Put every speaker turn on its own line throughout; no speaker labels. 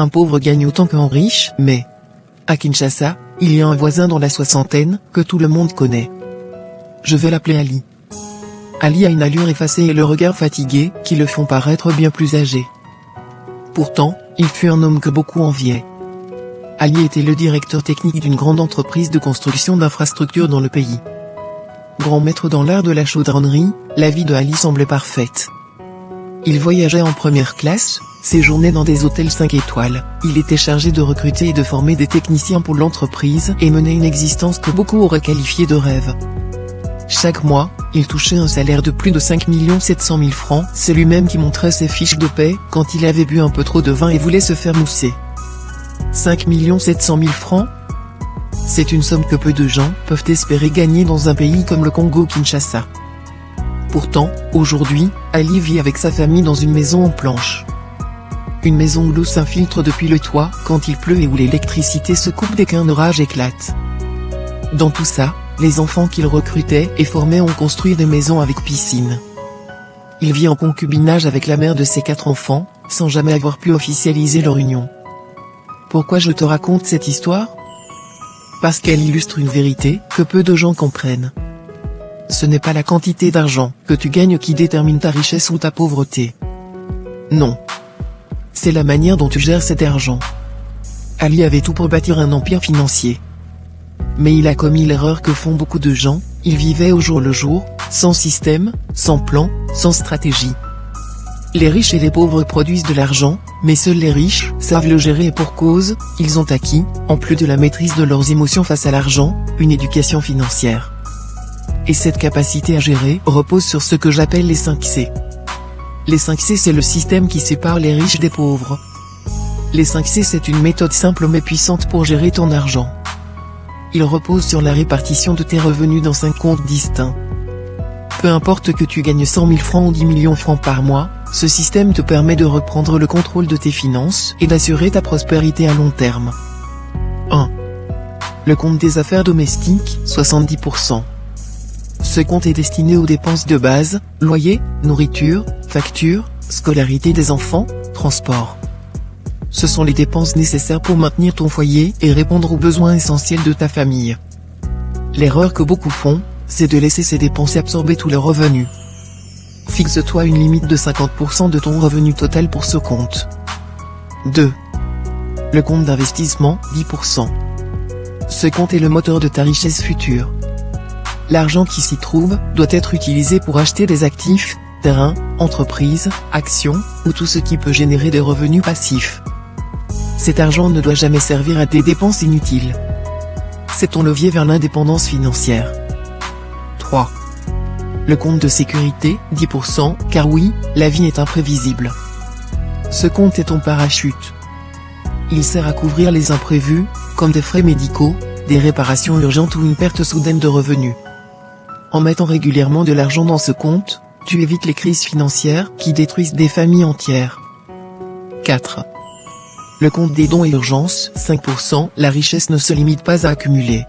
Un pauvre gagne autant qu'un riche, mais à Kinshasa, il y a un voisin dans la soixantaine, que tout le monde connaît. Je vais l'appeler Ali. Ali a une allure effacée et le regard fatigué, qui le font paraître bien plus âgé. Pourtant, il fut un homme que beaucoup enviaient. Ali était le directeur technique d'une grande entreprise de construction d'infrastructures dans le pays. Grand maître dans l'art de la chaudronnerie, la vie de Ali semblait parfaite. Il voyageait en première classe, séjournait dans des hôtels 5 étoiles, il était chargé de recruter et de former des techniciens pour l'entreprise et menait une existence que beaucoup auraient qualifiée de rêve. Chaque mois, il touchait un salaire de plus de 5 700 000 francs, c'est lui-même qui montrait ses fiches de paie quand il avait bu un peu trop de vin et voulait se faire mousser. 5 700 000 francs ? C'est une somme que peu de gens peuvent espérer gagner dans un pays comme le Congo-Kinshasa. Pourtant, aujourd'hui, Ali vit avec sa famille dans une maison en planches. Une maison où l'eau s'infiltre depuis le toit quand il pleut et où l'électricité se coupe dès qu'un orage éclate. Dans tout ça, les enfants qu'il recrutait et formait ont construit des maisons avec piscine. Il vit en concubinage avec la mère de ses 4 enfants, sans jamais avoir pu officialiser leur union. Pourquoi je te raconte cette histoire ? Parce qu'elle illustre une vérité que peu de gens comprennent. Ce n'est pas la quantité d'argent que tu gagnes qui détermine ta richesse ou ta pauvreté. Non. C'est la manière dont tu gères cet argent. Ali avait tout pour bâtir un empire financier. Mais il a commis l'erreur que font beaucoup de gens, il vivait au jour le jour, sans système, sans plan, sans stratégie. Les riches et les pauvres produisent de l'argent, mais seuls les riches savent le gérer et pour cause, ils ont acquis, en plus de la maîtrise de leurs émotions face à l'argent, une éducation financière. Et cette capacité à gérer repose sur ce que j'appelle les 5 C. Les 5 C c'est le système qui sépare les riches des pauvres. Les 5 C c'est une méthode simple mais puissante pour gérer ton argent. Il repose sur la répartition de tes revenus dans 5 comptes distincts. Peu importe que tu gagnes 100 000 francs ou 10 millions de francs par mois, ce système te permet de reprendre le contrôle de tes finances et d'assurer ta prospérité à long terme. 1. Le compte des affaires domestiques, 70%. Ce compte est destiné aux dépenses de base, loyer, nourriture, factures, scolarité des enfants, transport. Ce sont les dépenses nécessaires pour maintenir ton foyer et répondre aux besoins essentiels de ta famille. L'erreur que beaucoup font, c'est de laisser ces dépenses absorber tous leurs revenus. Fixe-toi une limite de 50% de ton revenu total pour ce compte. 2. Le compte d'investissement, 10%. Ce compte est le moteur de ta richesse future. L'argent qui s'y trouve doit être utilisé pour acheter des actifs, terrains, entreprises, actions, ou tout ce qui peut générer des revenus passifs. Cet argent ne doit jamais servir à des dépenses inutiles. C'est ton levier vers l'indépendance financière. 3. Le compte de sécurité, 10%, car oui, la vie est imprévisible. Ce compte est ton parachute. Il sert à couvrir les imprévus, comme des frais médicaux, des réparations urgentes ou une perte soudaine de revenus. En mettant régulièrement de l'argent dans ce compte, tu évites les crises financières qui détruisent des familles entières. 4. Le compte des dons et urgences, 5%, la richesse ne se limite pas à accumuler.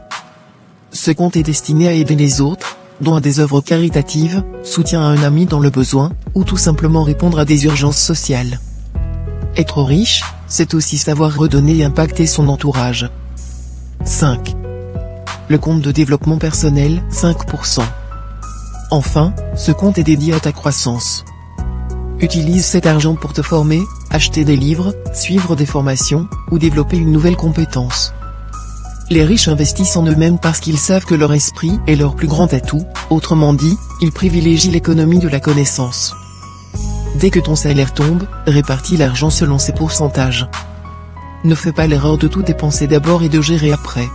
Ce compte est destiné à aider les autres, dont à des œuvres caritatives, soutien à un ami dans le besoin, ou tout simplement répondre à des urgences sociales. Être riche, c'est aussi savoir redonner et impacter son entourage. 5. Le compte de développement personnel, 5%. Enfin, ce compte est dédié à ta croissance. Utilise cet argent pour te former, acheter des livres, suivre des formations, ou développer une nouvelle compétence. Les riches investissent en eux-mêmes parce qu'ils savent que leur esprit est leur plus grand atout, autrement dit, ils privilégient l'économie de la connaissance. Dès que ton salaire tombe, répartis l'argent selon ses pourcentages. Ne fais pas l'erreur de tout dépenser d'abord et de gérer après.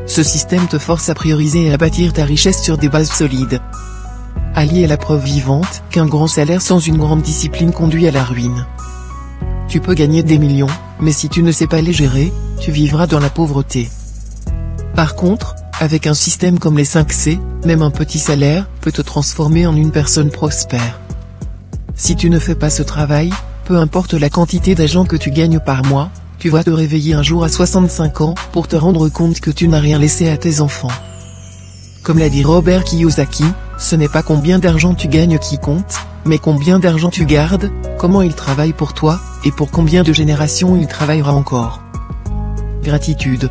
Ce système te force à prioriser et à bâtir ta richesse sur des bases solides. Ali est la preuve vivante qu'un grand salaire sans une grande discipline conduit à la ruine. Tu peux gagner des millions, mais si tu ne sais pas les gérer, tu vivras dans la pauvreté. Par contre, avec un système comme les 5 C, même un petit salaire peut te transformer en une personne prospère. Si tu ne fais pas ce travail, peu importe la quantité d'argent que tu gagnes par mois, tu vas te réveiller un jour à 65 ans pour te rendre compte que tu n'as rien laissé à tes enfants. Comme l'a dit Robert Kiyosaki, ce n'est pas combien d'argent tu gagnes qui compte, Mais combien d'argent tu gardes, comment il travaille pour toi, et pour combien de générations il travaillera encore? Gratitude.